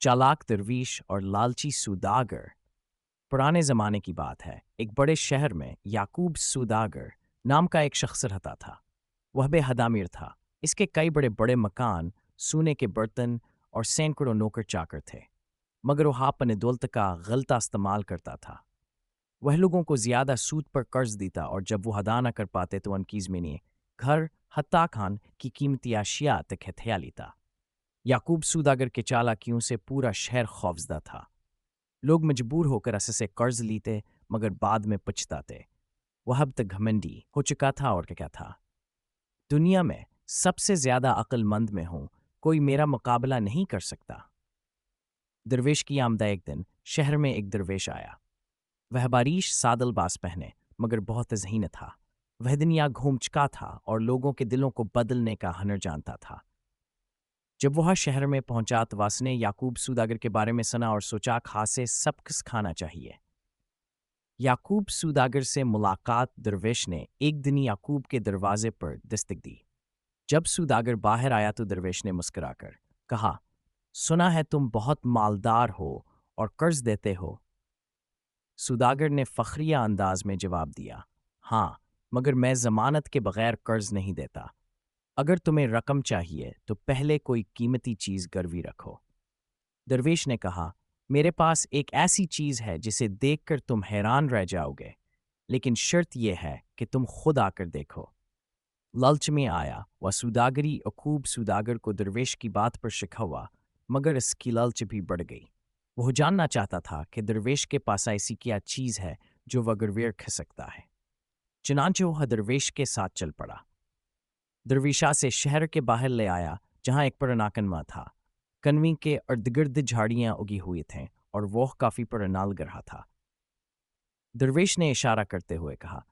चालाक दरवीश और लालची सूदागर। पुराने ज़माने की बात है। एक बड़े शहर में याकूब सूदागर नाम का एक शख्स रहता था। वह बेहद अमीर था। इसके कई बड़े बड़े मकान, सोने के बर्तन और सैकड़ों नौकर चाकर थे। मगर वह अपने दौलत का गलता इस्तेमाल करता था। वह लोगों को ज्यादा सूद पर कर्ज देता और जब वो अदा न कर पाते तो उनकी ज़मीनें, घर, हत्ता खान की कीमती अशिया तक हथिया लेता। याकूब सूदागर के चालाकियों से पूरा शहर खौफजदा था। लोग मजबूर होकर उससे कर्ज लेते मगर बाद में पछताते। वह अब तक घमंडी हो चुका था और क्या था। दुनिया में सबसे ज्यादा अक्लमंद में हूं, कोई मेरा मुकाबला नहीं कर सकता। दरवेश की आमदा एक दिन शहर में एक दरवेश आया। वह बारिश सादल बास पहने मगर बहुत ज़हीन था। वह दुनिया घूम चुका था और लोगों के दिलों को बदलने का हुनर जानता था। जब वह शहर में पहुंचा तो उसने याकूब सूदागर के बारे में सुना और सोचा खास से सबक खाना चाहिए। याकूब सूदागर से मुलाकात दरवेश ने एक दिन याकूब के दरवाजे पर दस्तक दी। जब सूदागर बाहर आया तो दरवेश ने मुस्कुराकर कहा, सुना है तुम बहुत मालदार हो और कर्ज देते हो। सूदागर ने फखरिया अंदाज में जवाब दिया, हाँ, मगर मैं जमानत के बगैर कर्ज नहीं देता। अगर तुम्हें रकम चाहिए तो पहले कोई कीमती चीज गिरवी रखो। दरवेश ने कहा, मेरे पास एक ऐसी चीज है जिसे देखकर तुम हैरान रह जाओगे, लेकिन शर्त यह है कि तुम खुद आकर देखो। लालच में आया वह सूदागरी अकूब सूदागर को दरवेश की बात पर शक हुआ, मगर इसकी लालच भी बढ़ गई। वह जानना चाहता था कि दरवेश के पास ऐसी क्या चीज है जो वह गिरवी रख सकता है। चुनांचे वह दरवेश के साथ चल पड़ा। दरवेशा से शहर के बाहर ले आया जहां एक पुराना कनवा था। कनवी के इर्द गिर्द झाड़ियां उगी हुई थीं और वह काफी पुराना लग रहा था। दरवेश ने इशारा करते हुए कहा,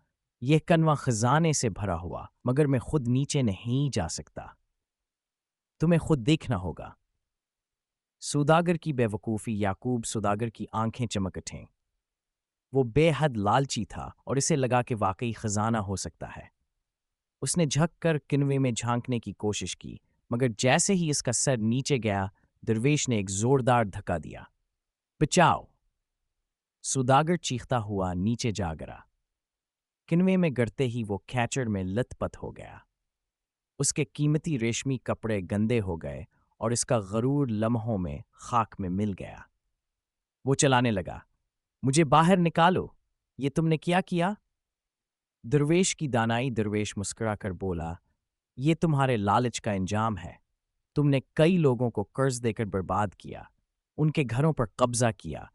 यह कनवा खजाने से भरा हुआ, मगर मैं खुद नीचे नहीं जा सकता। तुम्हें खुद देखना होगा। सूदागर की बेवकूफ़ी याकूब सूदागर की आंखें चमक उठीं। वो बेहद लालची था और इसे लगा कि वाकई खजाना हो सकता है। उसने झक कर किनवे में झांकने की कोशिश की, मगर जैसे ही इसका सर नीचे गया, दरवेश ने एक जोरदार धक्का दिया। बचाओ! सूदागर चीखता हुआ नीचे जा गिरा। किनवे में गिरते ही वो खैचर में लथपथ हो गया। उसके कीमती रेशमी कपड़े गंदे हो गए और इसका गरूर लम्हों में खाक में मिल गया। वो चलाने लगा, मुझे बाहर निकालो, ये तुमने क्या किया? दरवेश की दानाई। दरवेश मुस्कुराकर बोला, ये तुम्हारे लालच का इंजाम है। तुमने कई लोगों को कर्ज देकर बर्बाद किया, उनके घरों पर कब्जा किया,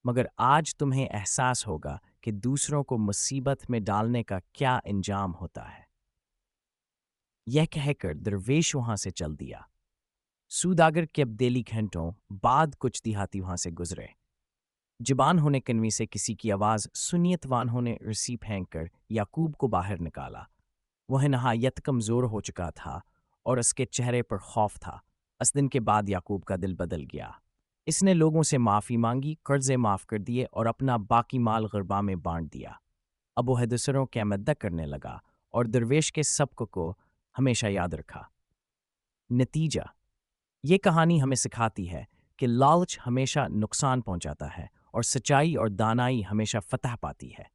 मगर आज तुम्हें एहसास होगा कि दूसरों को मुसीबत में डालने का क्या इंजाम होता है। यह कहकर दरवेश वहां से चल दिया। सूदागर के अब्देली घंटों बाद कुछ देहाती वहां से गुजरे। जुबान होने कन्वी से किसी की आवाज सुनियतवान होने रस्सी फेंक कर याकूब को बाहर निकाला। वह नहायत कमजोर हो चुका था और उसके चेहरे पर खौफ था। इस दिन के बाद याकूब का दिल बदल गया। इसने लोगों से माफी मांगी, कर्जे माफ कर दिए और अपना बाकी माल गरबा में बांट दिया। अब वह दूसरों की मदद करने लगा और दरवेश के सबक को हमेशा याद रखा। नतीजा, ये कहानी हमें सिखाती है कि लालच हमेशा नुकसान पहुंचाता है और सच्चाई और दानाई हमेशा फतह पाती है।